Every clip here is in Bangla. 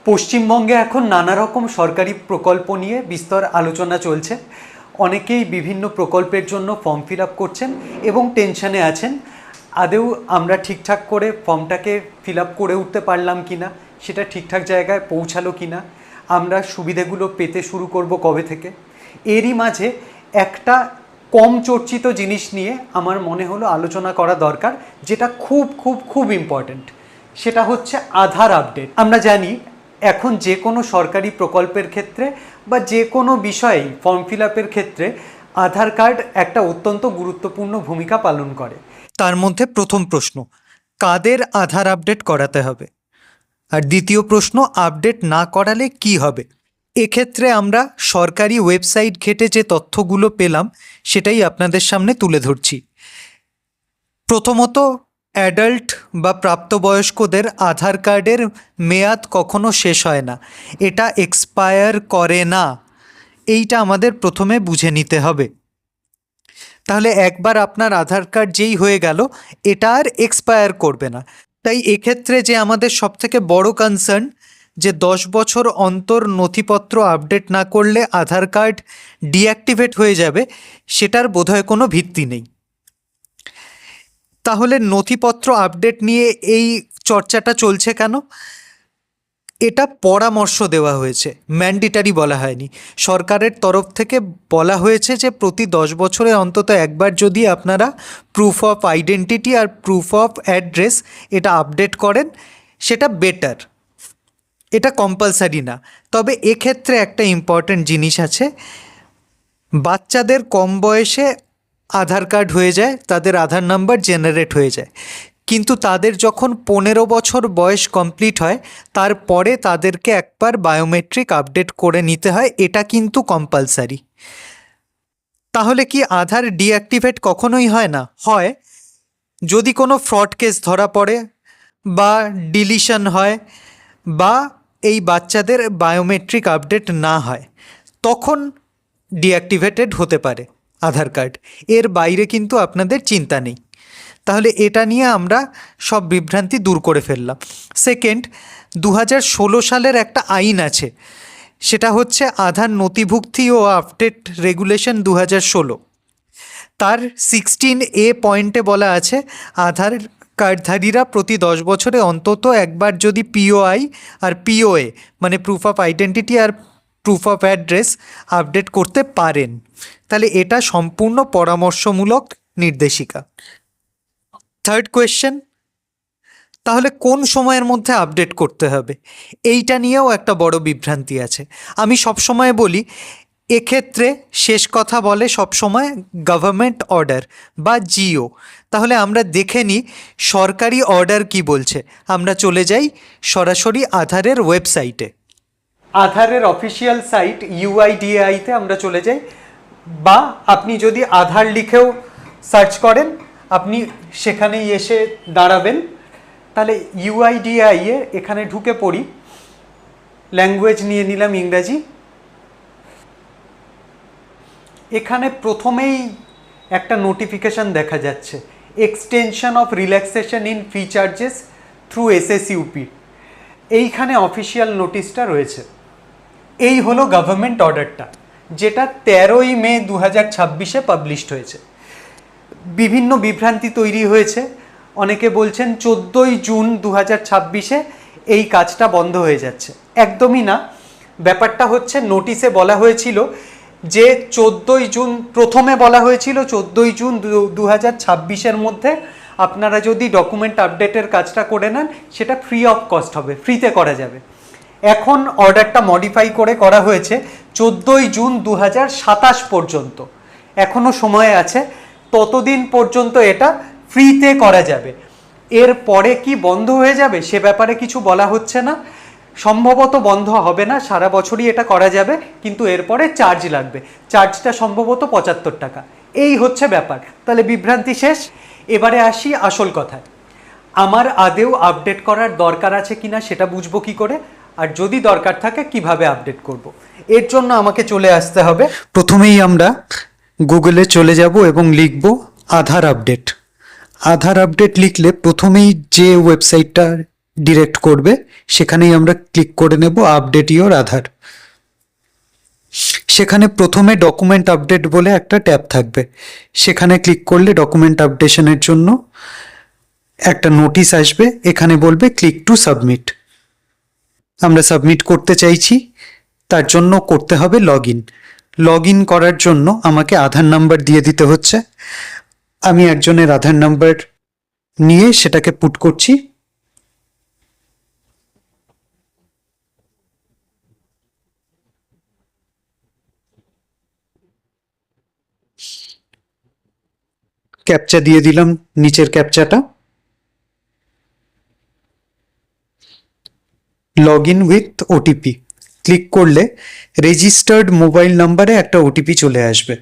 পশ্চিমবঙ্গে এখন নানা রকম সরকারি প্রকল্প নিয়ে বিস্তর আলোচনা চলছে। অনেকেই বিভিন্ন প্রকল্পের জন্য ফর্ম ফিল আপ করছেন এবং টেনশনে আছেন, আদৌ আমরা ঠিকঠাক করে ফর্মটাকে ফিল আপ করে উঠতে পারলাম কি না, সেটা ঠিকঠাক জায়গায় পৌঁছালো কি না, আমরা সুবিধাগুলো পেতে শুরু করব কবে থেকে। এরই মাঝে একটা কম চর্চিত জিনিস নিয়ে আমার মনে হলো আলোচনা করা দরকার, যেটা খুব খুব খুব ইম্পর্ট্যান্ট। সেটা হচ্ছে আধার আপডেট। আমরা জানি এখন যে কোনো সরকারি প্রকল্পের ক্ষেত্রে বা যে কোনো বিষয়েই ফর্ম ফিল আপের ক্ষেত্রে আধার কার্ড একটা অত্যন্ত গুরুত্বপূর্ণ ভূমিকা পালন করে। তার মধ্যে প্রথম প্রশ্ন, কাদের আধার আপডেট করাতে হবে? আর দ্বিতীয় প্রশ্ন, আপডেট না করালে কি হবে? এক্ষেত্রে আমরা সরকারি ওয়েবসাইট ঘেঁটে যে তথ্যগুলো পেলাম সেটাই আপনাদের সামনে তুলে ধরছি। প্রথমত, অ্যাডাল্ট বা প্রাপ্তবয়স্কদের আধার কার্ডের মেয়াদ কখনো শেষ হয় না, এটা এক্সপায়ার করে না। এইটা আমাদের প্রথমে বুঝে নিতে হবে। তাহলে একবার আপনার আধার কার্ড যেই হয়ে গেল, এটা আর এক্সপায়ার করবে না। তাই এক্ষেত্রে যে আমাদের সবথেকে বড় কনসার্ন, যে 10 বছর অন্তর নথিপত্র আপডেট না করলে আধার কার্ড ডিঅ্যাক্টিভেট হয়ে যাবে, সেটার বোধহয় কোনো ভিত্তি নেই। তাহলে নথিপত্র আপডেট নিয়ে এই চর্চাটা চলছে কেন? এটা পরামর্শ দেওয়া হয়েছে, ম্যান্ডেটারি বলা হয়নি। সরকারের তরফ থেকে বলা হয়েছে যে প্রতি 10 বছরে অন্তত একবার যদি আপনারা প্রুফ অফ আইডেন্টিটি আর প্রুফ অফ অ্যাড্রেস এটা আপডেট করেন, সেটা বেটার। এটা কম্পালসারি না। তবে এক্ষেত্রে একটা ইম্পর্ট্যান্ট জিনিস আছে, বাচ্চাদের কম বয়সে আধার কার্ড হয়ে যায়, তাদের আধার নাম্বার জেনারেট হয়ে যায়, কিন্তু তাদের যখন 15 বছর বয়স কমপ্লিট হয় তারপরে তাদেরকে একবার বায়োমেট্রিক আপডেট করে নিতে হয়, এটা কিন্তু কম্পালসারি। তাহলে কি আধার ডিঅ্যাক্টিভেট কখনোই হয় না? হয়, যদি কোনো ফ্রড কেস ধরা পড়ে বা ডিলিশন হয় বা এই বাচ্চাদের বায়োমেট্রিক আপডেট না হয়, তখন ডিঅ্যাক্টিভেটেড হতে পারে আধার কার্ড। এর বাইরে কিন্তু আপনাদের চিন্তা নেই। তাহলে এটা নিয়ে আমরা সব বিভ্রান্তি দূর করে ফেললাম। সেকেন্ড, 2016 সালের একটা আইন আছে, সেটা হচ্ছে আধার নথিভুক্তি ও আপডেট রেগুলেশন 2016। তার 16A পয়েন্টে বলা আছে, আধার কার্ডধারীরা প্রতি 10 বছরে অন্তত একবার যদি পিওআই আর পিওএ মানে প্রুফ অফ আইডেন্টিটি আর প্রুফ অফ অ্যাড্রেস আপডেট করতে পারেন। তাহলে এটা সম্পূর্ণ পরামর্শমূলক নির্দেশিকা। থার্ড কোয়েশ্চেন, তাহলে কোন সময়ের মধ্যে আপডেট করতে হবে? এইটা নিয়েও একটা বড় বিভ্রান্তি আছে। আমি সবসময় বলি, এক্ষেত্রে শেষ কথা বলে সবসময় গভর্নমেন্ট অর্ডার বা জিও। তাহলে আমরা দেখে নিই সরকারি অর্ডার কি বলছে। আমরা চলে যাই সরাসরি আধারের ওয়েবসাইটে। আধারের অফিসিয়াল সাইট ইউআইডিএআইতে আমরা চলে যাই, বা আপনি যদি আধার লিখেও সার্চ করেন আপনি সেখানেই এসে দাঁড়াবেন। তাহলে ইউআইডিএআই এ এখানে ঢুকে পড়ি, ল্যাঙ্গুয়েজ নিয়ে নিলাম ইংরাজি। এখানে প্রথমেই একটা নোটিফিকেশান দেখা যাচ্ছে, extension of relaxation in fee charges through SSUP. এইখানে অফিসিয়াল নোটিশটা রয়েছে। এই হলো গভর্নমেন্ট অর্ডারটা, যেটা 13ই মে 2026-এ পাবলিশড হয়েছে। বিভিন্ন বিভ্রান্তি তৈরি হয়েছে। অনেকে বলছেন 14ই জুন 2026-এ এই কাজটা বন্ধ হয়ে যাচ্ছে। একদমই না। ব্যাপারটা হচ্ছে, নোটিশে বলা হয়েছিল যে 14ই জুন, প্রথমে বলা হয়েছিল 14ই জুন 2026-এর মধ্যে আপনারা যদি ডকুমেন্ট আপডেটের কাজটা করে নেন সেটা ফ্রি অফ কস্ট হবে, ফ্রিতে করা যাবে। এখন অর্ডারটা মডিফাই করে করা হয়েছে 14ই জুন 2027 পর্যন্ত। এখনও সময় আছে, ততদিন পর্যন্ত এটা ফ্রিতে করা যাবে। এর পরে কি বন্ধ হয়ে যাবে সে ব্যাপারে কিছু বলা হচ্ছে না। সম্ভবত বন্ধ হবে না, সারা বছরই এটা করা যাবে, কিন্তু এরপরে চার্জ লাগবে। চার্জটা সম্ভবত 75 টাকা। এই হচ্ছে ব্যাপার। তাহলে বিভ্রান্তি শেষ। এবারে আসি আসল কথায়, আমার আদেও আপডেট করার দরকার আছে কিনা সেটা বুঝবো কি করে, আর যদি দরকার থাকে কিভাবে আপডেট করব। এর জন্য আমাকে চলে আসতে হবে, প্রথমেই আমরা গুগলে চলে যাব এবং লিখব আধার আপডেট। আধার আপডেট লিখলে প্রথমেই যে ওয়েবসাইটটা ডিরেক্ট করবে, সেখানেই আমরা ক্লিক করে নেব আপডেট ইওর আধার। সেখানে প্রথমে ডকুমেন্ট আপডেট বলে একটা ট্যাব থাকবে, সেখানে ক্লিক করলে ডকুমেন্ট আপডেশনের জন্য একটা নোটিশ আসবে, এখানে বলবে ক্লিক টু সাবমিট। আমরা সাবমিট করতে চাইছি, তার জন্য করতে হবে লগ ইন। লগ ইন করার জন্য আমাকে আধার নাম্বার দিয়ে দিতে হচ্ছে। আমি একজনের আধার নাম্বার নিয়ে সেটাকে পুট করছি। ক্যাপচা দিয়ে দিলাম, নিচের ক্যাপচাটা। Log in with OTP click করলে রেজিস্টার্ড মোবাইল নাম্বারে একটা ওটিপি চলে আসবে।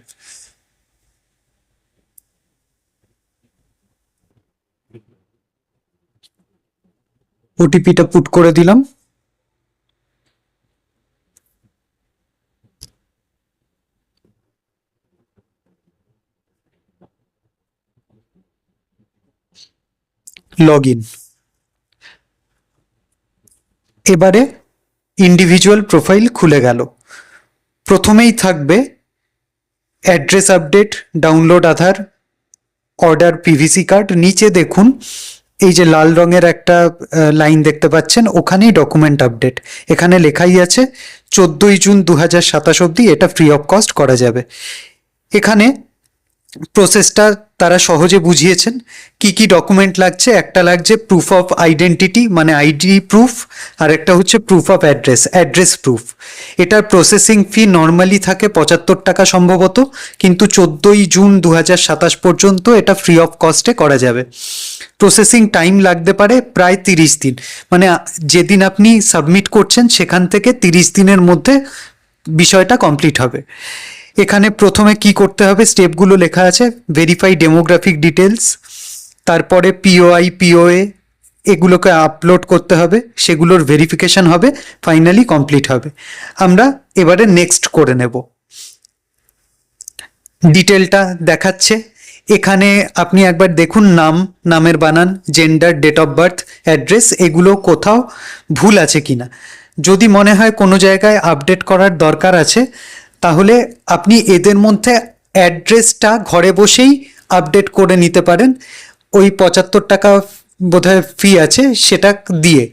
ওটিপিটা পুট করে দিলাম। Log in. এবারে ইন্ডিভিজুয়াল প্রোফাইল খুলে গেল। প্রথমেই থাকবে address update, download Aadhaar, order PVC card. নিচে দেখুন এই যে লাল রঙের একটা লাইন দেখতে পাচ্ছেন, ওখানেই ডকুমেন্ট আপডেট। এখানে লেখাই আছে 14ই জুন 2027 অবধি এটা ফ্রি অফ কস্ট করা যাবে। এখানে প্রসেসটা তারা সহজে বুঝিয়েছেন। কি কি ডকুমেন্ট লাগছে, একটা লাগছে প্রুফ অফ আইডেন্টিটি মানে আইডি প্রুফ, আর একটা হচ্ছে proof of address, address proof. এটার প্রসেসিং ফি নর্মালি থাকে 75 টাকা সম্ভবত, কিন্তু 14ই জুন 2027 পর্যন্ত এটা ফ্রি অফ কস্টে করা যাবে। প্রসেসিং টাইম লাগতে পারে প্রায় 30 দিন, মানে যেদিন আপনি সাবমিট করছেন সেখান থেকে 30 দিনের মধ্যে বিষয়টা কমপ্লিট হবে। এখানে প্রথমে কি করতে হবে স্টেপগুলো লেখা আছে। ভেরিফাই ডেমোগ্রাফিক ডিটেলস, তারপরে পিওআই পিওএ এগুলোকে আপলোড করতে হবে, সেগুলোর ভেরিফিকেশন হবে, ফাইনালি কমপ্লিট হবে। আমরা এবারে নেক্সট করে নেব। ডিটেলটা দেখাচ্ছে এখানে, আপনি একবার দেখুন নাম, নামের বানান, gender, date of birth, address, এগুলো কোথাও ভুল আছে কিনা। যদি মনে হয় কোনো জায়গায় আপডেট করার দরকার আছে, তাহলে আপনি এদের মধ্যে অ্যাড্রেসটা ঘরে বসেই আপডেট করে নিতে পারেন। ওই 75 টাকা বোধহয় ফি আছে সেটা দিয়ে।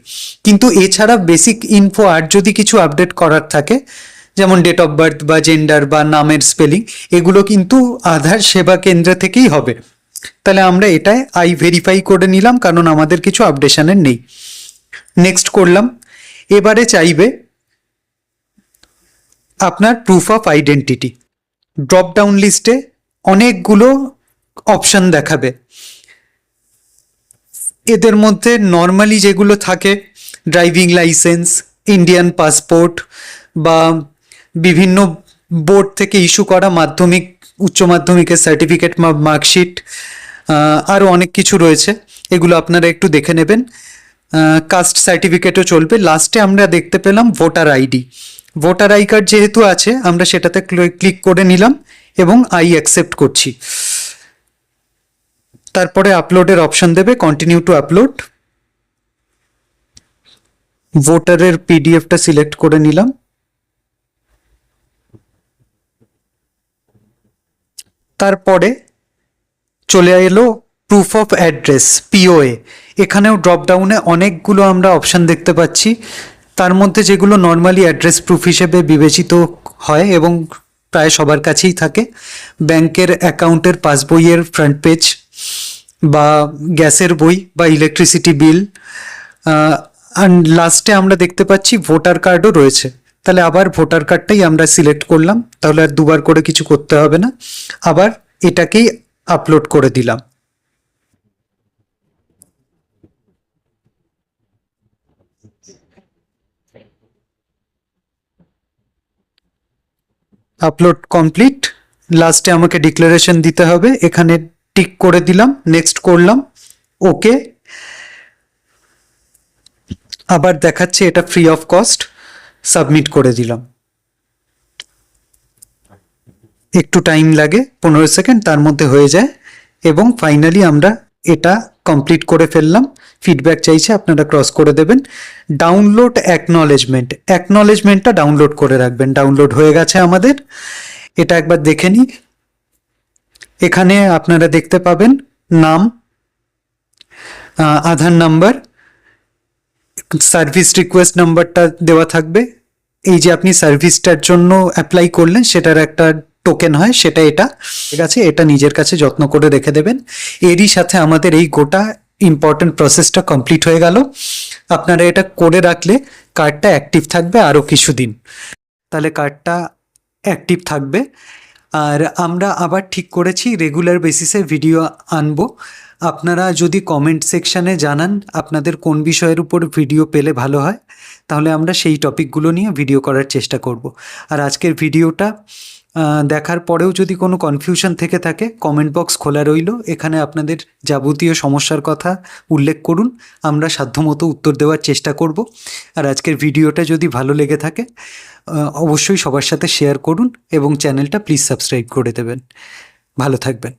কিন্তু এছাড়া বেসিক ইনফো আর যদি কিছু আপডেট করার থাকে, যেমন ডেট অফ বার্থ বা জেন্ডার বা নামের স্পেলিং, এগুলো কিন্তু আধার সেবা কেন্দ্র থেকেই হবে। তাহলে আমরা এটায় আই ভেরিফাই করে নিলাম, কারণ আমাদের কিছু আপডেশনের নেই। নেক্সট করলাম। এবারে চাইবে আপনার proof of identity. Drop down লিস্টে অনেকগুলো অপশন দেখাবে। এদের মধ্যে নর্মালি যেগুলো থাকে, ড্রাইভিং লাইসেন্স, ইন্ডিয়ান পাসপোর্ট বা বিভিন্ন বোর্ড থেকে ইস্যু করা মাধ্যমিক, উচ্চ মাধ্যমিকের সার্টিফিকেট, মার্কশিট, আরও অনেক কিছু রয়েছে, এগুলো আপনারা একটু দেখে নেবেন। কাস্ট সার্টিফিকেটও চলবে। লাস্টে আমরা দেখতে পেলাম voter ID. Voter I card যেহেতু আছে, আমরা সেটাতে ক্লিক করে নিলাম এবং আই অ্যাকসেপ্ট করছি। তারপরে আপলোডের অপশন দেবে, কন্টিনিউ টু আপলোড। ভোটারের পিডিএফটা সিলেক্ট করে নিলাম। তারপরে চলে এলো প্রুফ অফ অ্যাড্রেস, পিওএ। এখানেও ড্রপডাউনে অনেকগুলো আমরা অপশন দেখতে পাচ্ছি। তার মধ্যে যেগুলো নর্মালি অ্যাড্রেস প্রুফ হিসেবে বিবেচিত হয় এবং প্রায় সবার কাছেই থাকে, ব্যাংকের অ্যাকাউন্টের পাসবইয়ের ফ্রন্ট পেজ বা গ্যাসের বই বা ইলেকট্রিসিটি বিল, আর লাস্টে আমরা দেখতে পাচ্ছি ভোটার কার্ডও রয়েছে। তাহলে আবার ভোটার কার্ডটাই আমরা সিলেক্ট করলাম, তাহলে আর দুবার করে কিছু করতে হবে না। আবার এটাকেই আপলোড করে দিলাম। Upload complete. লাস্টে আমাকে ডিক্লারেশন দিতে হবে, এখানে টিক করে দিলাম, নেক্সট করলাম, ওকে। আবার দেখাচ্ছে এটা ফ্রি অফ কস্ট, সাবমিট করে দিলাম। একটু টাইম লাগে, 15 সেকেন্ড, তার মধ্যে হয়ে যায় এবং ফাইনালি আমরা এটা কমপ্লিট করে ফেললাম। ফিডব্যাক চাইছে, আপনারা ক্রস করে দেবেন। ডাউনলোড অ্যাকনলেজমেন্টটা ডাউনলোড করে রাখবেন। ডাউনলোড হয়ে গেছে আমাদের, এটা একবার দেখে নিই। এখানে আপনারা দেখতে পাবেন নাম, আধার নাম্বার, সার্ভিস রিকোয়েস্ট নাম্বারটা দেওয়া থাকবে। এই যে আপনি সার্ভিসটার জন্য অ্যাপ্লাই করলেন সেটার একটা টোকেন হয়, সেটা এটা। ঠিক আছে, এটা নিজের কাছে যত্ন করে রেখে দেবেন। এরই সাথে আমাদের এই গোটা ইম্পর্টেন্ট প্রসেসটা কমপ্লিট হয়ে গেল। আপনারা এটা করে রাখলে কার্ডটা অ্যাক্টিভ থাকবে আরও কিছুদিন। তাহলে কার্ডটা অ্যাক্টিভ থাকবে। আর আমরা আবার ঠিক করেছি রেগুলার বেসিসে ভিডিও আনবো। আপনারা যদি কমেন্ট সেকশানে জানান আপনাদের কোন বিষয়ের উপর ভিডিও পেলে ভালো হয়, তাহলে আমরা সেই টপিকগুলো নিয়ে ভিডিও করার চেষ্টা করব। আর আজকের ভিডিওটা দেখার পরেও যদি কোনো কনফিউশন থেকে থাকে, কমেন্ট বক্স খোলা রইল। এখানে আপনাদের যাবতীয় সমস্যার কথা উল্লেখ করুন, আমরা সাধ্যমতো উত্তর দেওয়ার চেষ্টা করব। আর আজকের ভিডিওটা যদি ভালো লেগে থাকে অবশ্যই সবার সাথে শেয়ার করুন এবং চ্যানেলটা প্লিজ সাবস্ক্রাইব করে দেবেন। ভালো থাকবেন।